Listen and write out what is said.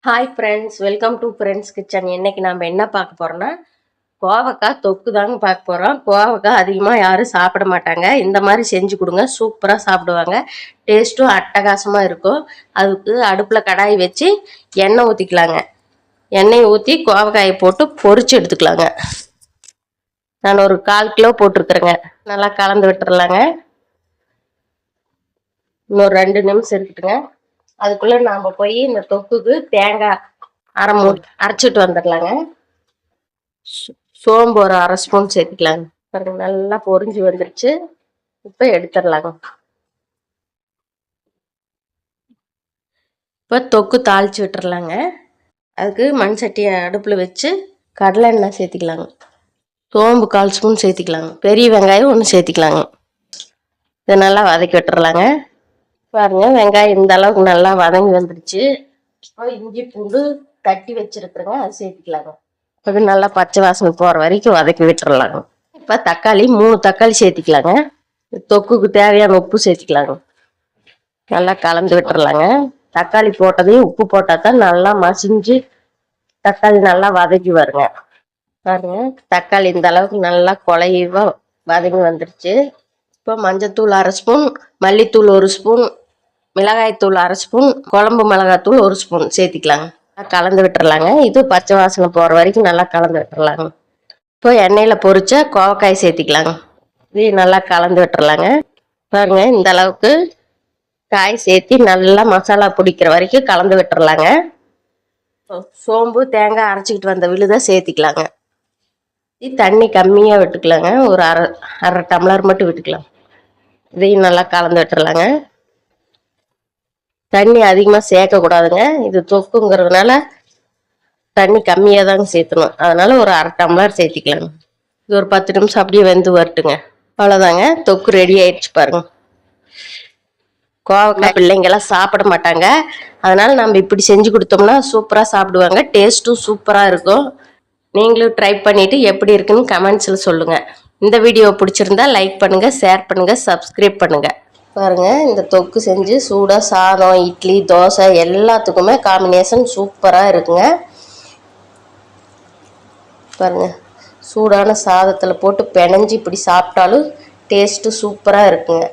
Hi friends, welcome to friends kitchen. இன்னைக்கு நம்ம என்ன பார்க்க போறோம்னா கோவக்காய் தொக்கு தாங்க பார்க்க போகிறோம். கோவக்காய் அதிகமாக யாரும் சாப்பிட மாட்டாங்க. இந்த மாதிரி செஞ்சு கொடுங்க, சூப்பராக சாப்பிடுவாங்க. டேஸ்ட்டும் அட்டகாசமாக இருக்கும். அதுக்கு அடுப்பில் கடாய் வச்சு எண்ணெய் ஊற்றிக்கலாங்க. எண்ணெயை ஊற்றி கோவக்காயை போட்டு பொரிச்சு எடுத்துக்கலாங்க. நான் ஒரு 1/4 கிலோ போட்டிருக்கிறேங்க. நல்லா கலந்து விட்டுறலாங்க. இன்னொரு 2 நிமிஷம் இருக்கட்டுங்க. அதுக்குள்ள நாம போய் இந்த தொக்குக்கு தேங்காய் அரை மூடி அரைச்சிட்டு வந்துடலாங்க. சோம்பு ஒரு 1/2 ஸ்பூன் சேர்த்துக்கலாங்க. பாருங்க, நல்லா பொரிஞ்சு வந்துருச்சு. இப்ப எடுத்துடலாங்க. இப்ப தொக்கு தாளிச்சு விட்டுறலாங்க. அதுக்கு மண் சட்டியை அடுப்புல வச்சு கடலை எண்ணெய் சேர்த்திக்கலாங்க. சோம்பு 1/4 ஸ்பூன் சேர்த்திக்கலாங்க. பெரிய வெங்காயம் 1 சேர்த்திக்கலாங்க. இதை நல்லா வதக்கி விட்டுறலாங்க. பாருங்க, வெங்காயம் இந்த அளவுக்கு நல்லா வதங்கி வந்துருச்சு. இப்போ இஞ்சி பூண்டு தட்டி வச்சிருக்கிறேங்க, அது சேர்த்துக்கலாங்க. அது நல்லா பச்சை வாசனை போற வரைக்கும் வதக்கி விட்டுறலாங்க. இப்போ தக்காளி 3 தக்காளி சேர்த்திக்கலாங்க. தொக்குக்கு தேவையான உப்பு சேர்த்திக்கலாங்க. நல்லா கலந்து விட்டுறலாங்க. தக்காளி போட்டதையும் உப்பு போட்டா தான் நல்லா மசிஞ்சு தக்காளி நல்லா வதக்கி வருங்க. பாருங்க, தக்காளி இந்த அளவுக்கு நல்லா குழைவா வதங்கி வந்துருச்சு. இப்போ மஞ்சத்தூள் 1/2 ஸ்பூன், மல்லித்தூள் 1 ஸ்பூன், மிளகாய்த்தூள் 1/2 ஸ்பூன், குழம்பு மிளகாய்த்தூள் 1 ஸ்பூன் சேர்த்திக்கலாங்க. கலந்து விட்டுறலாங்க. இது பச்சை வாசனை போற வரைக்கும் நல்லா கலந்து விட்டுறலாங்க. இப்போ எண்ணெயில பொரிச்ச கோவக்காய் சேர்த்திக்கலாங்க. இது நல்லா கலந்து விட்டுறலாங்க. பாருங்க, இந்த அளவுக்கு காய் சேர்த்தி நல்லா மசாலா பிடிக்கிற வரைக்கும் கலந்து விட்டுறலாங்க. சோம்பு தேங்காய் அரைச்சிக்கிட்டு வந்த விழுதை சேர்த்திக்கலாங்க. தண்ணி கம்மியா விட்டுக்கலாங்க. ஒரு அரை டம்ளர் மட்டும் விட்டுக்கலாம். இதையும் நல்லா கலந்து விட்டுறலாங்க. தண்ணி அதிகமாக சேர்க்கக்கூடாதுங்க. இது தொக்குங்கிறதுனால தண்ணி கம்மியாக தாங்க சேர்த்தணும். அதனால ஒரு அரை டம்ளர் சேர்த்திக்கலாங்க. இது ஒரு 10 நிமிஷம் அப்படியே வெந்து வரட்டுங்க. அவ்வளோதாங்க, தொக்கு ரெடி ஆயிடுச்சு. பாருங்க, கோவக்காய் பிள்ளைங்கெல்லாம் சாப்பிட மாட்டாங்க. அதனால நம்ம இப்படி செஞ்சு கொடுத்தோம்னா சூப்பராக சாப்பிடுவாங்க. டேஸ்ட்டும் சூப்பராக இருக்கும். நீங்களும் ட்ரை பண்ணிட்டு எப்படி இருக்குன்னு கமெண்ட்ஸில் சொல்லுங்க. இந்த வீடியோ பிடிச்சிருந்தா லைக் பண்ணுங்க, ஷேர் பண்ணுங்க, சப்ஸ்கிரைப் பண்ணுங்க. பாருங்க, இந்த தொக்கு செஞ்சு சூடாக சாதம், இட்லி, தோசை எல்லாத்துக்குமே காம்பினேஷன் சூப்பராக இருக்குங்க. பாருங்க, சூடான சாதத்தில் போட்டு பிணைஞ்சி இப்படி சாப்பிட்டாலும் டேஸ்ட்டு சூப்பராக இருக்குங்க.